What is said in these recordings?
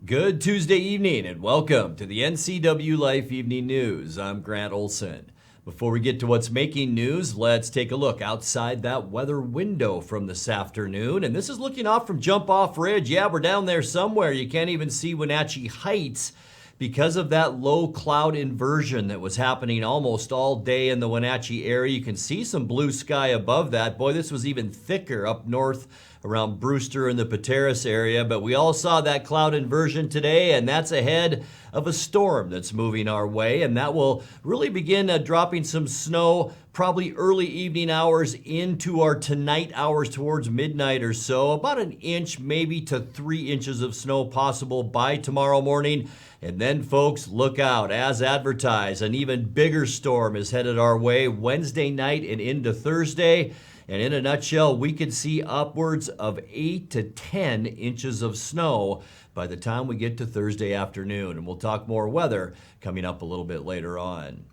Good Tuesday evening and welcome to the NCWLIFE Evening News. I'm Grant Olson. Before we get to what's making news, let's take a look outside that weather window from this afternoon. And this is looking off from Jump Off Ridge. Yeah, we're down there somewhere. You can't even see Wenatchee Heights because of that low cloud inversion that was happening almost all day in the Wenatchee area. You can see some blue sky above that. Boy, this was even thicker up north around Brewster and the Pateros area, but we all saw that cloud inversion today, and that's ahead of a storm that's moving our way, and that will really begin dropping some snow probably early evening hours into our tonight hours towards midnight or so. About an inch, maybe to 3 inches of snow possible by tomorrow morning. And then, folks, look out. As advertised, an even bigger storm is headed our way Wednesday night and into Thursday. And in a nutshell, we could see upwards of 8 to 10 inches of snow by the time we get to Thursday afternoon. And we'll talk more weather coming up a little bit later on.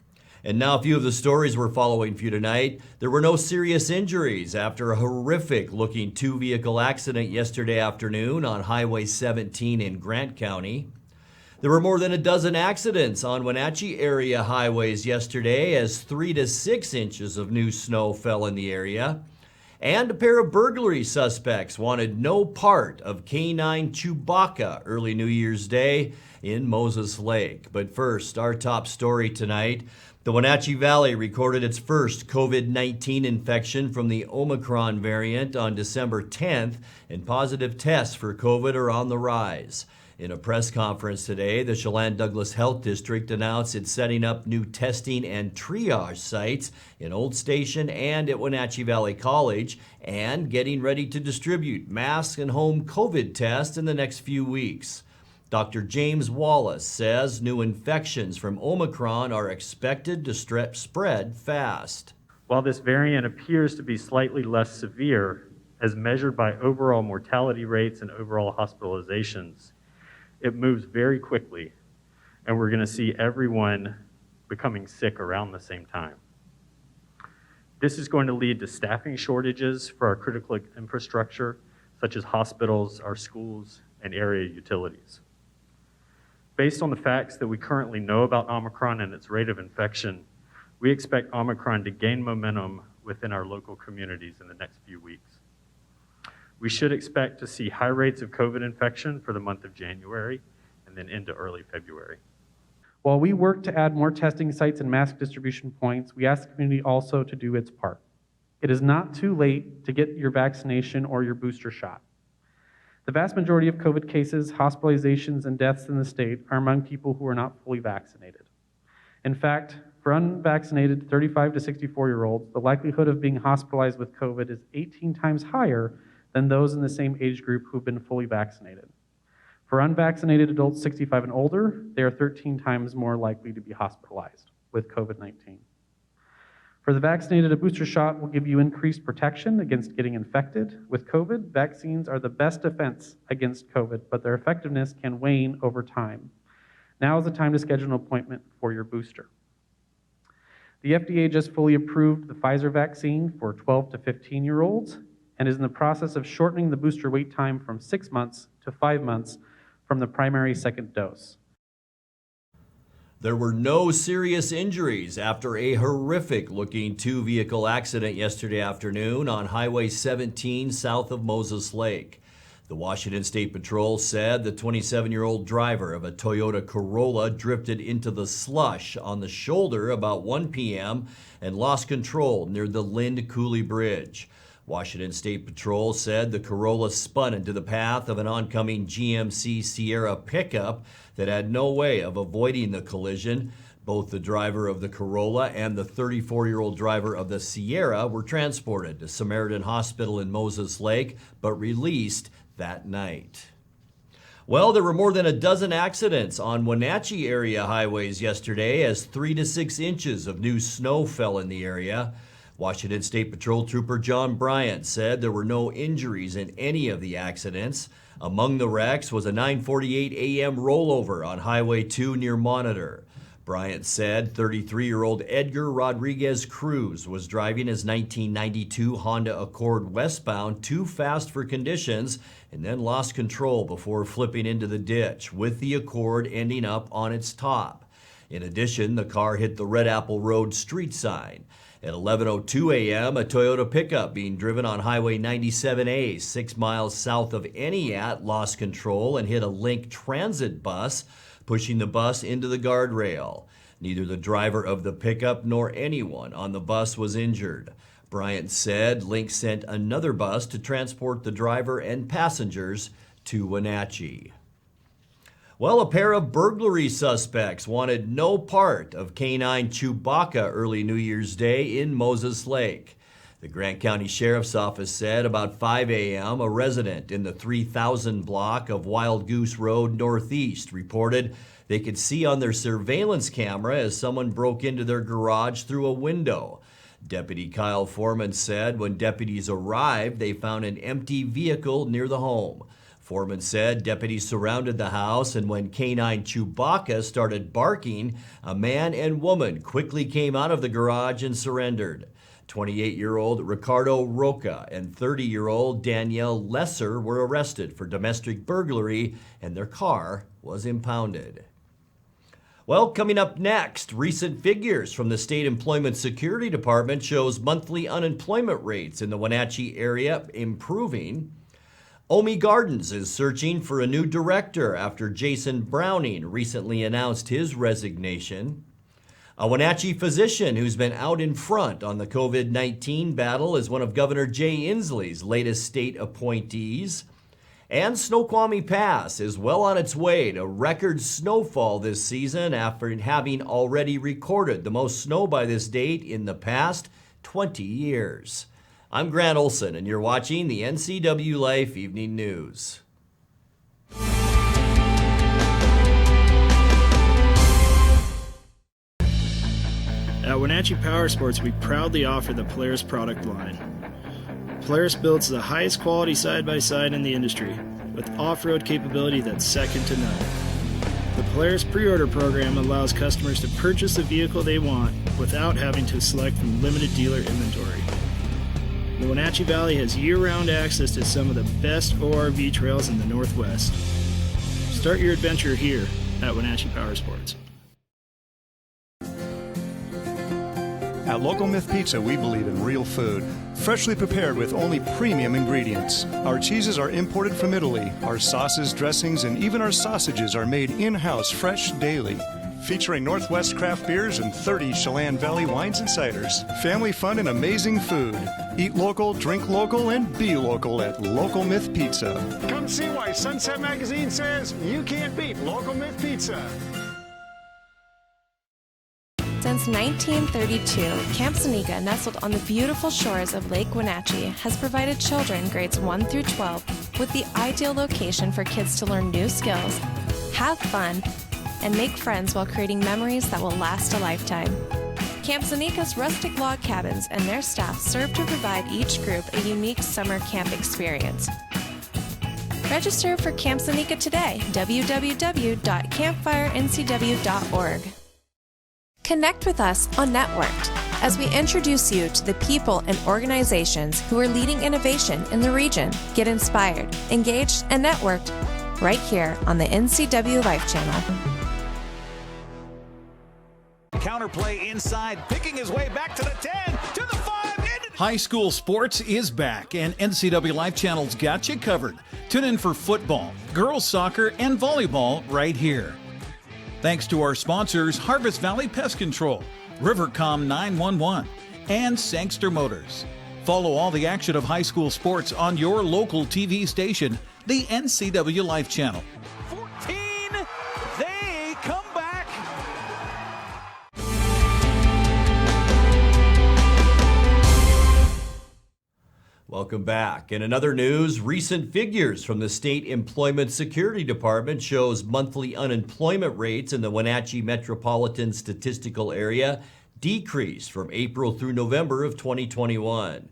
And now a few of the stories we're following for you tonight. There were no serious injuries after a horrific-looking two-vehicle accident yesterday afternoon on Highway 17 in Grant County. There were more than a dozen accidents on Wenatchee-area highways yesterday as 3 to 6 inches of new snow fell in the area. And a pair of burglary suspects wanted no part of K-9 Chewbacca early New Year's Day in Moses Lake. But first, our top story tonight. The Wenatchee Valley recorded its first COVID-19 infection from the Omicron variant on December 10th, and positive tests for COVID are on the rise. In a press conference today, the Chelan Douglas Health District announced it's setting up new testing and triage sites in Old Station and at Wenatchee Valley College, and getting ready to distribute masks and home COVID tests in the next few weeks. Dr. James Wallace says new infections from Omicron are expected to spread fast. While this variant appears to be slightly less severe, as measured by overall mortality rates and overall hospitalizations, it moves very quickly, and we're going to see everyone becoming sick around the same time. This is going to lead to staffing shortages for our critical infrastructure, such as hospitals, our schools, and area utilities. Based on the facts that we currently know about Omicron and its rate of infection, we expect Omicron to gain momentum within our local communities in the next few weeks. We should expect to see high rates of COVID infection for the month of January and then into early February. While we work to add more testing sites and mask distribution points, we ask the community also to do its part. It is not too late to get your vaccination or your booster shot. The vast majority of COVID cases, hospitalizations, and deaths in the state are among people who are not fully vaccinated. In fact, for unvaccinated 35 to 64-year-olds, the likelihood of being hospitalized with COVID is 18 times higher than those in the same age group who've been fully vaccinated. For unvaccinated adults 65 and older, they are 13 times more likely to be hospitalized with COVID-19. For the vaccinated, a booster shot will give you increased protection against getting infected. With COVID, vaccines are the best defense against COVID, but their effectiveness can wane over time. Now is the time to schedule an appointment for your booster. The FDA just fully approved the Pfizer vaccine for 12 to 15-year-olds and is in the process of shortening the booster wait time from 6 months to 5 months from the primary second dose. There were no serious injuries after a horrific-looking two-vehicle accident yesterday afternoon on Highway 17 south of Moses Lake. The Washington State Patrol said the 27-year-old driver of a Toyota Corolla drifted into the slush on the shoulder about 1 p.m. and lost control near the Lind Cooley Bridge. Washington State Patrol said the Corolla spun into the path of an oncoming GMC Sierra pickup that had no way of avoiding the collision. Both the driver of the Corolla and the 34-year-old driver of the Sierra were transported to Samaritan Hospital in Moses Lake, but released that night. Well, there were more than a dozen accidents on Wenatchee-area highways yesterday as 3 to 6 inches of new snow fell in the area. Washington State Patrol Trooper John Bryant said there were no injuries in any of the accidents. Among the wrecks was a 9:48 a.m. rollover on Highway 2 near Monitor. Bryant said 33-year-old Edgar Rodriguez Cruz was driving his 1992 Honda Accord westbound too fast for conditions and then lost control before flipping into the ditch, with the Accord ending up on its top. In addition, the car hit the Red Apple Road street sign. At 11:02 a.m., a Toyota pickup being driven on Highway 97A, 6 miles south of Entiat, lost control and hit a Link Transit bus, pushing the bus into the guardrail. Neither the driver of the pickup nor anyone on the bus was injured. Bryant said Link sent another bus to transport the driver and passengers to Wenatchee. Well, a pair of burglary suspects wanted no part of K-9 Chewbacca early New Year's Day in Moses Lake. The Grant County Sheriff's Office said about 5 a.m., a resident in the 3000 block of Wild Goose Road Northeast reported they could see on their surveillance camera as someone broke into their garage through a window. Deputy Kyle Foreman said when deputies arrived, they found an empty vehicle near the home. Foreman said deputies surrounded the house, and when K-9 Chewbacca started barking, a man and woman quickly came out of the garage and surrendered. 28-year-old Ricardo Roca and 30-year-old Danielle Lesser were arrested for domestic burglary, and their car was impounded. Well, coming up next, recent figures from the State Employment Security Department shows monthly unemployment rates in the Wenatchee area improving. Omi Gardens is searching for a new director after Jason Browning recently announced his resignation. A Wenatchee physician who's been out in front on the COVID-19 battle is one of Governor Jay Inslee's latest state appointees. And Snoqualmie Pass is well on its way to record snowfall this season after having already recorded the most snow by this date in the past 20 years. I'm Grant Olson, and you're watching the NCWLIFE Evening News. At Wenatchee Power Sports, we proudly offer the Polaris product line. Polaris builds the highest quality side-by-side in the industry, with off-road capability that's second to none. The Polaris pre-order program allows customers to purchase the vehicle they want without having to select from limited dealer inventory. The Wenatchee Valley has year-round access to some of the best ORV trails in the Northwest. Start your adventure here at Wenatchee Power Sports. At Local Myth Pizza, we believe in real food, freshly prepared with only premium ingredients. Our cheeses are imported from Italy. Our sauces, dressings, and even our sausages are made in-house fresh daily. Featuring Northwest craft beers and 30 Chelan Valley wines and ciders. Family fun and amazing food. Eat local, drink local, and be local at Local Myth Pizza. Come see why Sunset Magazine says you can't beat Local Myth Pizza. Since 1932, Camp Seneca, nestled on the beautiful shores of Lake Wenatchee, has provided children grades 1 through 12 with the ideal location for kids to learn new skills, have fun, and make friends while creating memories that will last a lifetime. Camp Seneca's rustic log cabins and their staff serve to provide each group a unique summer camp experience. Register for Camp Seneca today, www.campfirencw.org. Connect with us on Networked as we introduce you to the people and organizations who are leading innovation in the region. Get inspired, engaged, and networked right here on the NCWLIFE channel. Counterplay inside, picking his way back to the 10, to the 5, into the... High school sports is back, and NCWLIFE channel's got you covered. Tune in for football, girls soccer, and volleyball right here. Thanks to our sponsors, Harvest Valley Pest Control, Rivercom 911, and Sangster Motors. Follow all the action of high school sports on your local TV station, the NCWLIFE channel. 14, they come back. Welcome back. In another news, recent figures from the State Employment Security Department shows monthly unemployment rates in the Wenatchee Metropolitan Statistical Area decreased from April through November of 2021.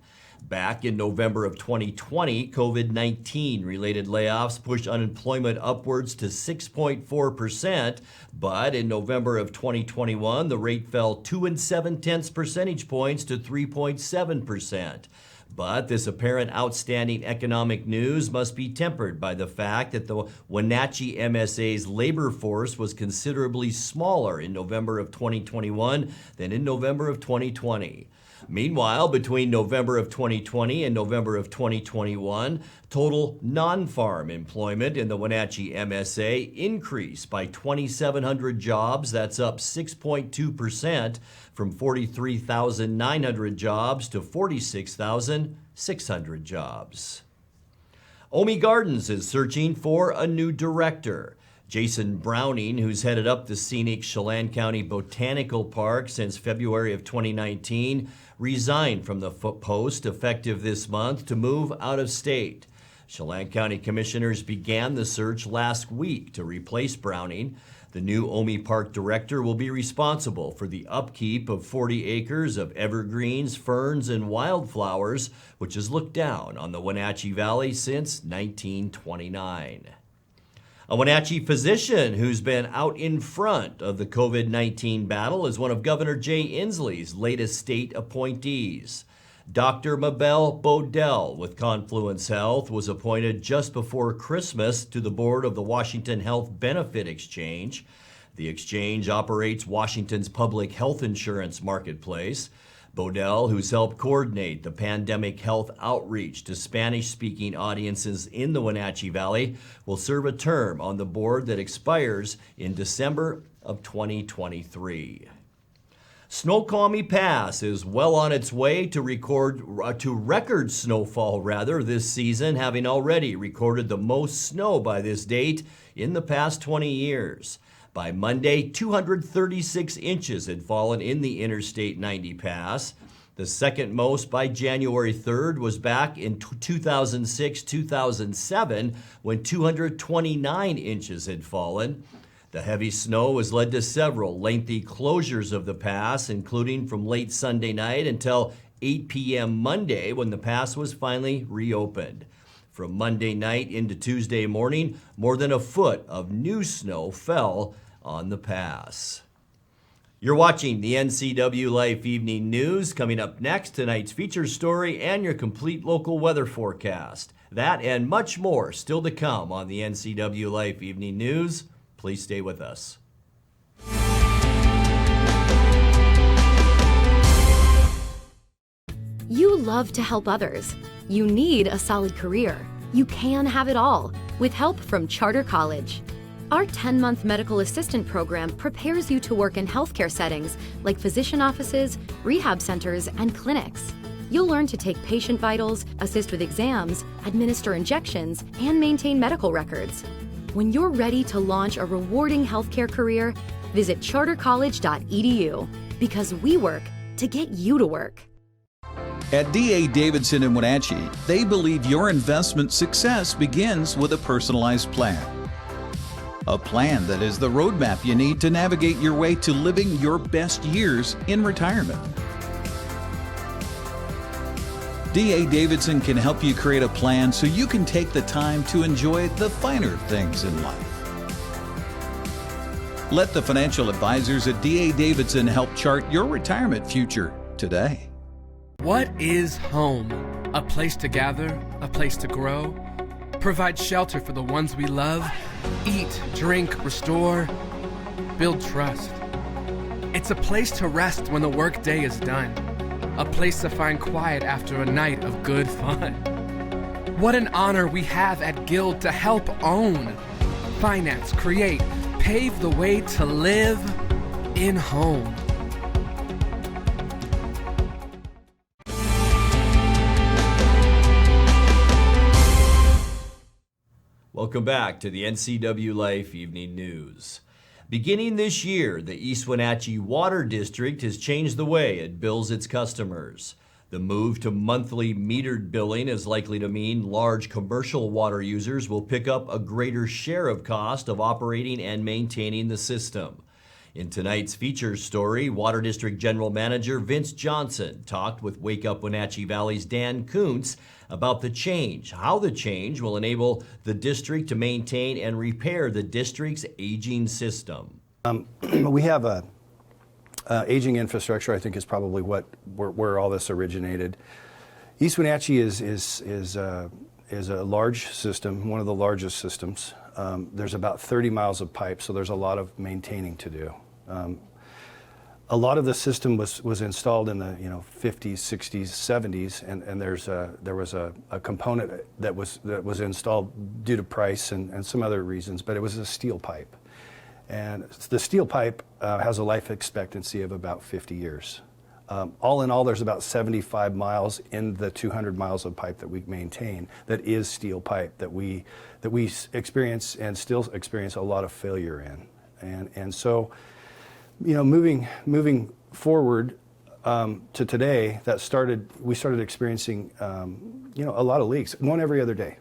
Back in November of 2020, COVID-19 related layoffs pushed unemployment upwards to 6.4%, but in November of 2021, the rate fell 2.7 percentage points to 3.7%. But this apparent outstanding economic news must be tempered by the fact that the Wenatchee MSA's labor force was considerably smaller in November of 2021 than in November of 2020. Meanwhile, between November of 2020 and November of 2021, total non-farm employment in the Wenatchee MSA increased by 2,700 jobs. That's up 6.2%, from 43,900 jobs to 46,600 jobs. Omi Gardens is searching for a new director. Jason Browning, who's headed up the scenic Chelan County Botanical Park since February of 2019, resigned from the post effective this month to move out of state. Chelan County commissioners began the search last week to replace Browning. The new Omi Park director will be responsible for the upkeep of 40 acres of evergreens, ferns, and wildflowers, which has looked down on the Wenatchee Valley since 1929. A Wenatchee physician who's been out in front of the COVID-19 battle is one of Governor Jay Inslee's latest state appointees. Dr. Mabel Bodell with Confluence Health was appointed just before Christmas to the board of the Washington Health Benefit Exchange. The exchange operates Washington's public health insurance marketplace. Bodell, who's helped coordinate the pandemic health outreach to Spanish-speaking audiences in the Wenatchee Valley, will serve a term on the board that expires in December of 2023. Snoqualmie Pass is well on its way to record snowfall this season, having already recorded the most snow by this date in the past 20 years. By Monday, 236 inches had fallen in the Interstate 90 Pass. The second most by January 3rd was back in 2006-2007 when 229 inches had fallen. The heavy snow has led to several lengthy closures of the pass, including from late Sunday night until 8 p.m. Monday when the pass was finally reopened. From Monday night into Tuesday morning, more than a foot of new snow fell on the pass. You're watching the NCWLIFE Evening News. Coming up next, tonight's feature story and your complete local weather forecast. That and much more still to come on the NCWLIFE Evening News. Please stay with us. You love to help others. You need a solid career. You can have it all with help from Charter College. Our 10-month medical assistant program prepares you to work in healthcare settings like physician offices, rehab centers, and clinics. You'll learn to take patient vitals, assist with exams, administer injections, and maintain medical records. When you're ready to launch a rewarding healthcare career, visit chartercollege.edu because we work to get you to work. At D.A. Davidson in Wenatchee, they believe your investment success begins with a personalized plan. A plan that is the roadmap you need to navigate your way to living your best years in retirement. D.A. Davidson can help you create a plan so you can take the time to enjoy the finer things in life. Let the financial advisors at D.A. Davidson help chart your retirement future today. What is home? A place to gather, a place to grow, provide shelter for the ones we love, eat, drink, restore, build trust. It's a place to rest when the workday is done, a place to find quiet after a night of good fun. What an honor we have at Guild to help own, finance, create, pave the way to live in home. Welcome back to the NCWLIFE Evening News. Beginning this year, the East Wenatchee Water District has changed the way it bills its customers. The move to monthly metered billing is likely to mean large commercial water users will pick up a greater share of cost of operating and maintaining the system. In tonight's feature story, Water District General Manager Vince Johnson talked with Wake Up Wenatchee Valley's Dan Kuntz about the change, how the change will enable the district to maintain and repair the district's aging system. We have a aging infrastructure, I think, is probably where all this originated. East Wenatchee is a large system, one of the largest systems. There's about 30 miles of pipe, so there's a lot of maintaining to do. A lot of the system was installed in the 50s, 60s, 70s, and there was a component that was installed due to price and some other reasons, but it was a steel pipe. And the steel pipe has a life expectancy of about 50 years. All in all, there's about 75 miles in the 200 miles of pipe that we maintain that is steel pipe that we experience and still experience a lot of failure in. And so, moving forward to today, we started experiencing a lot of leaks. One every other day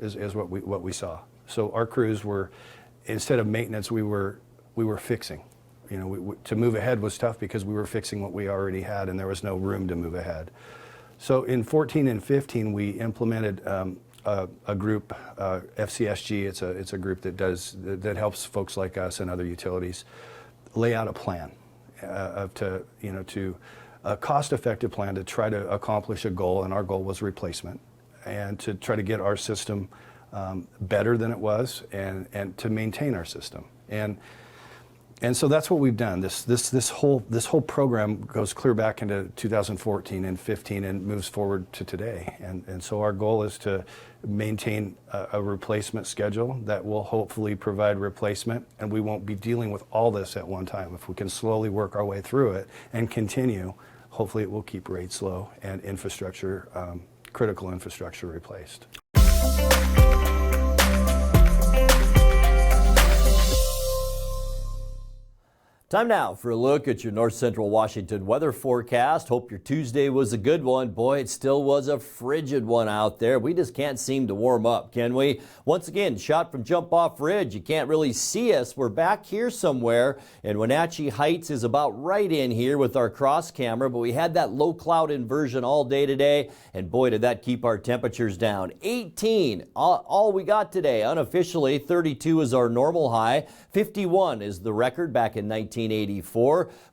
is what we saw. So our crews were, instead of maintenance, we were fixing. To move ahead was tough because we were fixing what we already had and there was no room to move ahead. So in 14 and 15, we implemented a group, FCSG. It's a group that helps folks like us and other utilities lay out a plan to a cost-effective plan to try to accomplish a goal, and our goal was replacement, and to try to get our system better than it was, and to maintain our system. And so that's what we've done. This whole program goes clear back into 2014 and 15 and moves forward to today. And so our goal is to maintain a replacement schedule that will hopefully provide replacement, and we won't be dealing with all this at one time. If we can slowly work our way through it and continue, hopefully it will keep rates low and infrastructure, critical infrastructure replaced. Time now for a look at your North Central Washington weather forecast. Hope your Tuesday was a good one. Boy, it still was a frigid one out there. We just can't seem to warm up, can we? Once again, shot from Jump Off Ridge. You can't really see us. We're back here somewhere, and Wenatchee Heights is about right in here with our cross camera, but we had that low cloud inversion all day today, and boy, did that keep our temperatures down. 18, all we got today. Unofficially, 32 is our normal high. 51 is the record back in 1984.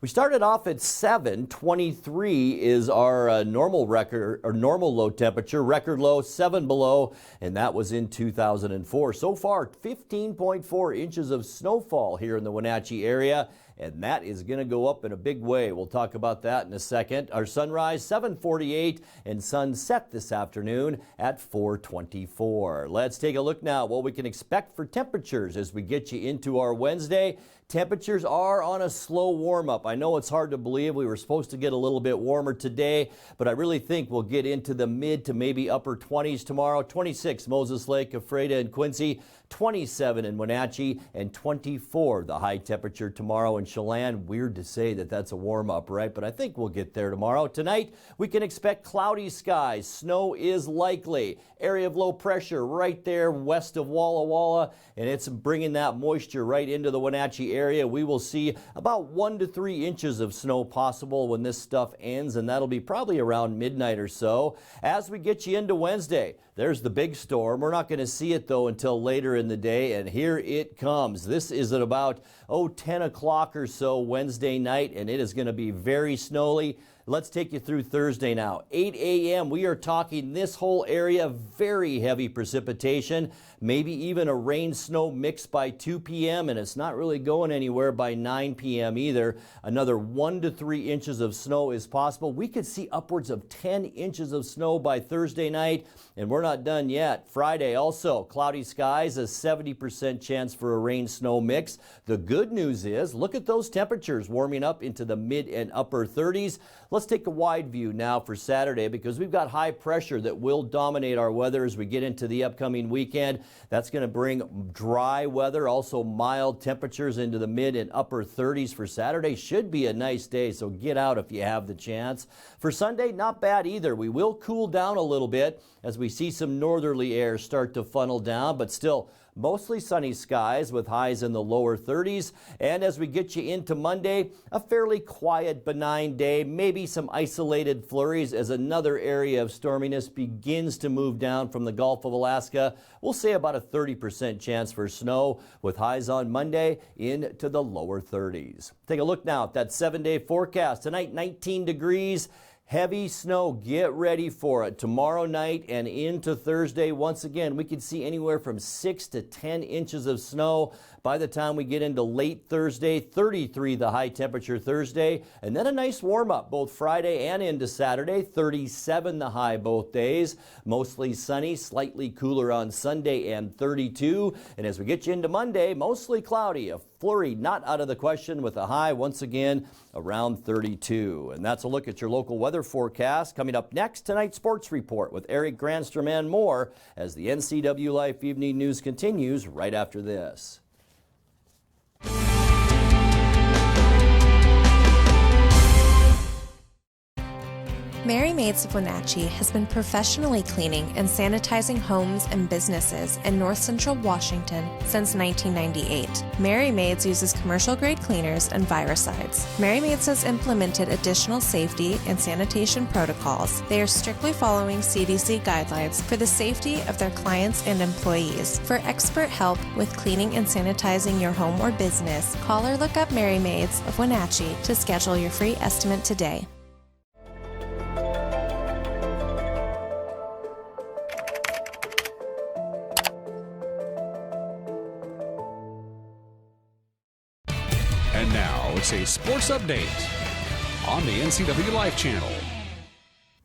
We started off at 7. 23 is our normal record or normal low temperature. Record low 7 below, and that was in 2004. So far, 15.4 inches of snowfall here in the Wenatchee area, and that is going to go up in a big way. We'll talk about that in a second. Our sunrise 7:48 and sunset this afternoon at 4:24. Let's take a look now what we can expect for temperatures as we get you into our Wednesday. Temperatures are on a slow warm-up. I know it's hard to believe. We were supposed to get a little bit warmer today, but I really think we'll get into the mid to maybe upper 20s tomorrow. 26 Moses Lake, Ephrata, and Quincy. 27 in Wenatchee, and 24 the high temperature tomorrow in Chelan. Weird to say that that's a warm-up, right? But I think we'll get there tomorrow. Tonight, we can expect cloudy skies. Snow is likely. Area of low pressure right there west of Walla Walla, and it's bringing that moisture right into the Wenatchee area. We will see about 1 to 3 inches of snow possible when this stuff ends, and that'll be probably around midnight or so. As we get you into Wednesday, there's the big storm. We're not going to see it, though, until later in the day, and here it comes. This is at about, 10 o'clock or so Wednesday night, and it is going to be very snowy. Let's take you through Thursday now. 8 a.m., we are talking this whole area, very heavy precipitation, maybe even a rain-snow mix by 2 p.m., and it's not really going anywhere by 9 p.m. either. Another 1 to 3 inches of snow is possible. We could see upwards of 10 inches of snow by Thursday night, and we're not done yet. Friday also, cloudy skies, a 70% chance for a rain-snow mix. The good news is, look at those temperatures warming up into the mid and upper 30s. Let's take a wide view now for Saturday because we've got high pressure that will dominate our weather as we get into the upcoming weekend. That's going to bring dry weather, also mild temperatures into the mid and upper 30s for Saturday. Should be a nice day, so get out if you have the chance. For Sunday, not bad either. We will cool down a little bit as we see some northerly air start to funnel down, but still mostly sunny skies with highs in the lower 30s. And as we get you into Monday, a fairly quiet, benign day, maybe some isolated flurries as another area of storminess begins to move down from the Gulf of Alaska. We'll say about a 30% chance for snow with highs on Monday into the lower 30s. Take a look now at that 7-day forecast. Tonight, 19 degrees. Heavy snow, get ready for it. Tomorrow night and into Thursday, once again, we could see anywhere from 6 to 10 inches of snow. By the time we get into late Thursday, 33 the high temperature Thursday, and then a nice warm up both Friday and into Saturday, 37 the high both days. Mostly sunny, slightly cooler on Sunday and 32. And as we get you into Monday, mostly cloudy, a flurry not out of the question with a high once again around 32. And that's a look at your local weather forecast. Coming up next, tonight's sports report with Eric Granstrom and more as the NCW Life Evening News continues right after this. Mary Maids of Wenatchee has been professionally cleaning and sanitizing homes and businesses in north central Washington since 1998. Mary Maids uses commercial-grade cleaners and viricides. Mary Maids has implemented additional safety and sanitation protocols. They are strictly following CDC guidelines for the safety of their clients and employees. For expert help with cleaning and sanitizing your home or business, call or look up Mary Maids of Wenatchee to schedule your free estimate today. And now it's a sports update on the NCW Life channel.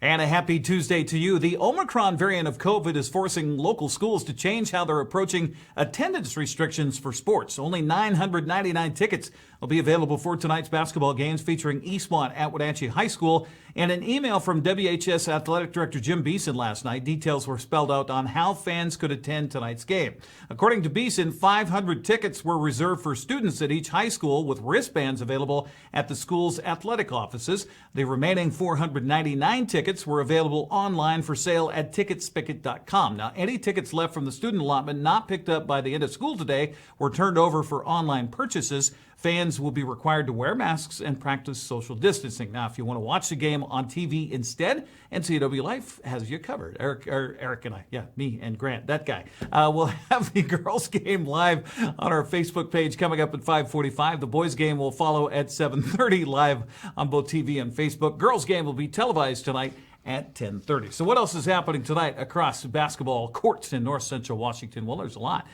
And a happy Tuesday to you. The Omicron variant of COVID is forcing local schools to change how they're approaching attendance restrictions for sports. Only 999 tickets will be available for tonight's basketball games featuring Eastmont at Wenatchee High School. And an email from WHS Athletic Director Jim Beeson last night. Details were spelled out on how fans could attend tonight's game. According to Beeson, 500 tickets were reserved for students at each high school with wristbands available at the school's athletic offices. The remaining 499 tickets were available online for sale at ticketspicket.com. Now, any tickets left from the student allotment not picked up by the end of school today were turned over for online purchases. Fans will be required to wear masks and practice social distancing. Now, if you want to watch the game on TV instead, NCW Life has you covered. Eric and I, me and Grant, that guy. We'll have the girls' game live on our Facebook page coming up at 5:45. The boys' game will follow at 7:30 live on both TV and Facebook. Girls' game will be televised tonight at 10:30. So what else is happening tonight across basketball courts in north central Washington? Well, there's a lot.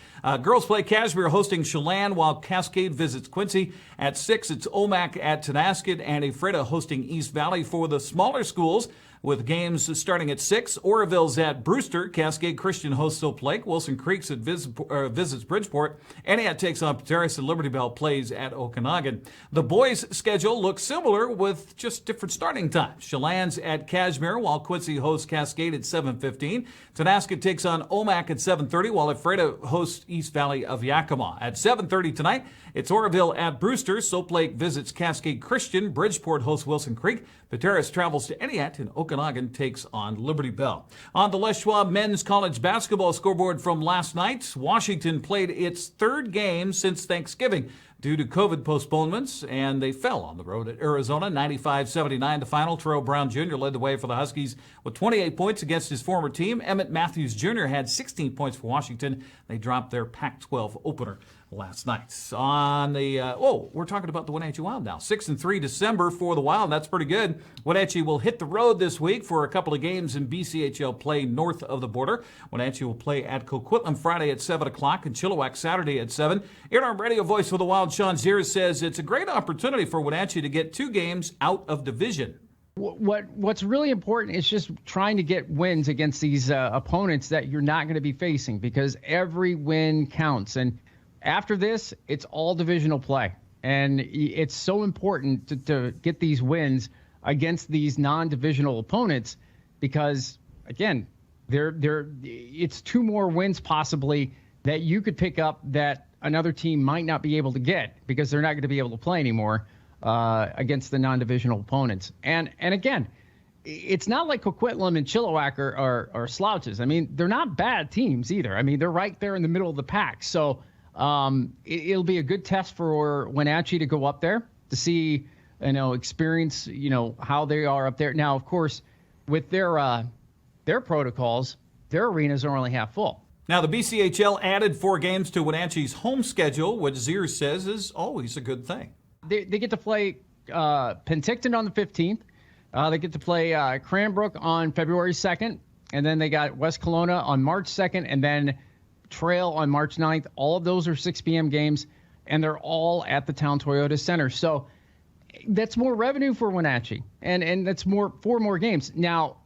Girls play Cashmere hosting Chelan, while Cascade visits Quincy. At 6, it's Omak at Tonasket and Ephrata hosting East Valley. For the smaller schools, with games starting at 6, Oroville's at Brewster. Cascade Christian hosts Soap Lake. Wilson Creek's visits Bridgeport. Aniat takes on Pateros, and Liberty Bell plays at Okanagan. The boys' schedule looks similar with just different starting times. Chelan's at Cashmere, while Quincy hosts Cascade at 7:15. Tonasket takes on Omak at 7:30, while Ephrata hosts East Valley of Yakima. At 7:30 tonight, it's Oroville at Brewster. Soap Lake visits Cascade Christian. Bridgeport hosts Wilson Creek. Pateros travels to Aniat, and Okanagan takes on Liberty Bell. On the Les Schwab men's college basketball scoreboard from last night, Washington played its third game since Thanksgiving due to COVID postponements, and they fell on the road at Arizona, 95-79 the final. Terrell Brown Jr. led the way for the Huskies with 28 points against his former team. Emmett Matthews Jr. had 16 points for Washington. They dropped their Pac-12 opener last night. On the, we're talking about the Wenatchee Wild now. 6-3 December for the Wild. That's pretty good. Wenatchee will hit the road this week for a couple of games in BCHL play north of the border. Wenatchee will play at Coquitlam Friday at 7 o'clock and Chilliwack Saturday at 7. Interim radio voice for the Wild, Sean Ziers, says it's a great opportunity for Wenatchee to get 2 games out of division. What's really important is just trying to get wins against these opponents that you're not going to be facing, because every win counts. And after this, it's all divisional play. And it's so important to get these wins against these non-divisional opponents, because, again, it's 2 more wins possibly that you could pick up that another team might not be able to get, because they're not going to be able to play anymore against the non-divisional opponents. And again, it's not like Coquitlam and Chilliwack are slouches. I mean, they're not bad teams either. I mean, they're right there in the middle of the pack. So it'll be a good test for Wenatchee to go up there to see, experience, how they are up there. Now, of course, with their protocols, their arenas are only half full. Now, the BCHL added 4 games to Wenatchee's home schedule, which Zier says is always a good thing. They get to play Penticton on the 15th. They get to play Cranbrook on February 2nd, and then they got West Kelowna on March 2nd, and then Trail on March 9th. All of those are 6 p.m. games, and they're all at the Town Toyota Center. So that's more revenue for Wenatchee, and that's 4 more games. Now,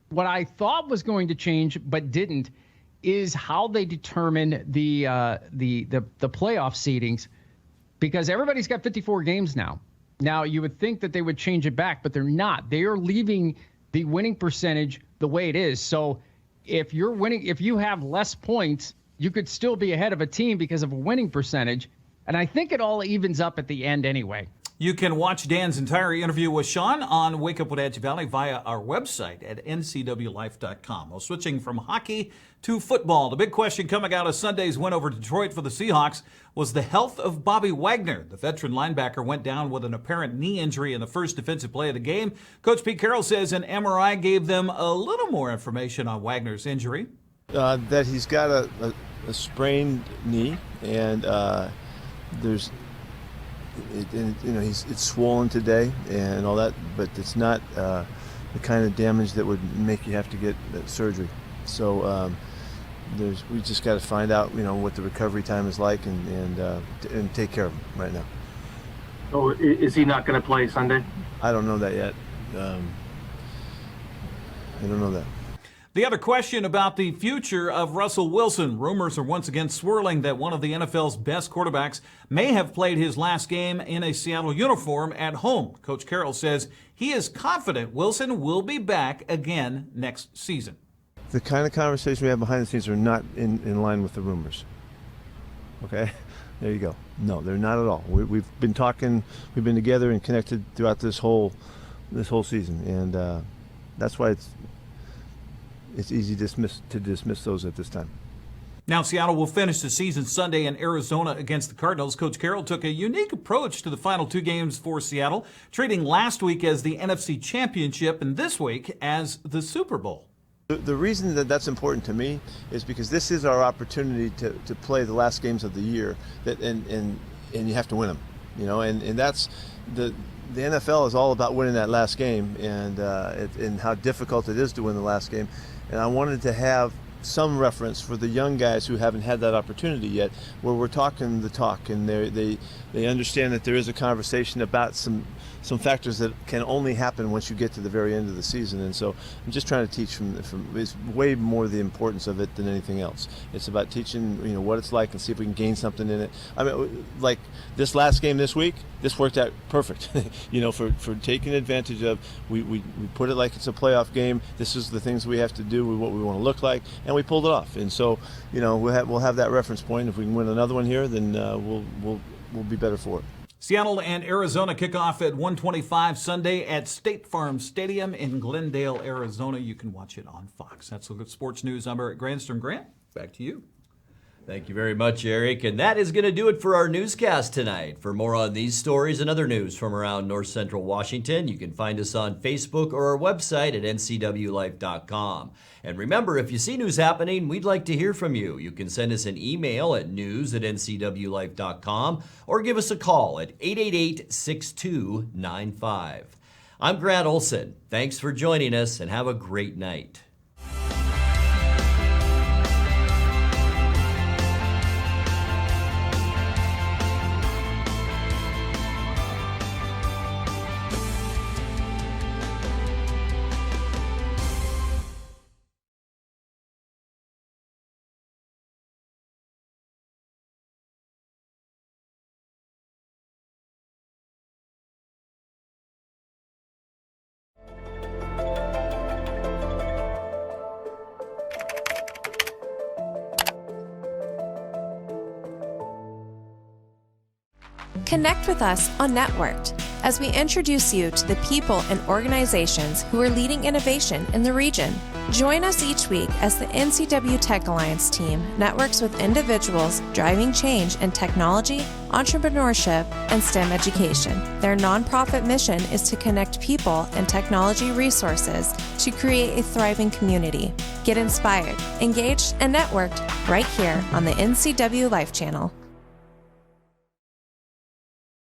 what I thought was going to change but didn't is how they determine the playoff seedings, because everybody's got 54 games now. Now, you would think that they would change it back, but they're not. They are leaving the winning percentage the way it is. So if you're winning, if you have less points, you could still be ahead of a team because of a winning percentage. And I think it all evens up at the end anyway. You can watch Dan's entire interview with Sean on Wake Up Wenatchee Valley via our website at NCWLIFE.com. Well, switching from hockey to football, the big question coming out of Sunday's win over Detroit for the Seahawks was the health of Bobby Wagner. The veteran linebacker went down with an apparent knee injury in the first defensive play of the game. Coach Pete Carroll says an MRI gave them a little more information on Wagner's injury. That he's got a sprained knee, and there's... it's swollen today and all that, but it's not the kind of damage that would make you have to get surgery. So we just got to find out, what the recovery time is like and take care of him right now. So is he not going to play Sunday? I don't know that yet. I don't know that. The other question about the future of Russell Wilson. Rumors are once again swirling that one of the NFL's best quarterbacks may have played his last game in a Seattle uniform at home. Coach Carroll says he is confident Wilson will be back again next season. The kind of conversation we have behind the scenes are not in line with the rumors. Okay? There you go. No, they're not at all. We've been talking, we've been together and connected throughout this whole season, and that's why it's easy to dismiss those at this time. Now, Seattle will finish the season Sunday in Arizona against the Cardinals. Coach Carroll took a unique approach to the final 2 games for Seattle, treating last week as the NFC Championship and this week as the Super Bowl. The reason that that's important to me is because this is our opportunity to play the last games of the year, and you have to win them, and that's the NFL is all about winning that last game and how difficult it is to win the last game. And I wanted to have some reference for the young guys who haven't had that opportunity yet, where we're talking the talk, and they understand that there is a conversation about some factors that can only happen once you get to the very end of the season. And so I'm just trying to teach from it's way more the importance of it than anything else. It's about teaching, what it's like and see if we can gain something in it. I mean, like this last game this week, this worked out perfect, for taking advantage of, we put it like it's a playoff game. This is the things we have to do, what we want to look like, and we pulled it off. And so, we'll have that reference point. If we can win another one here, then we'll be better for it. Seattle and Arizona kick off at 1:25 Sunday at State Farm Stadium in Glendale, Arizona. You can watch it on Fox. That's the sports news. I'm Eric Grandstrom. Grant, back to you. Thank you very much, Eric. And that is going to do it for our newscast tonight. For more on these stories and other news from around North Central Washington, you can find us on Facebook or our website at ncwlife.com. And remember, if you see news happening, we'd like to hear from you. You can send us an email at news@ncwlife.com or give us a call at 888-6295. I'm Grant Olson. Thanks for joining us and have a great night. Connect with us on Networked. as we introduce you to the people and organizations who are leading innovation in the region. Join us each week as the NCW Tech Alliance team networks with individuals driving change in technology, entrepreneurship, and STEM education. Their nonprofit mission is to connect people and technology resources to create a thriving community. Get inspired, engaged, and networked right here on the NCWLIFE channel.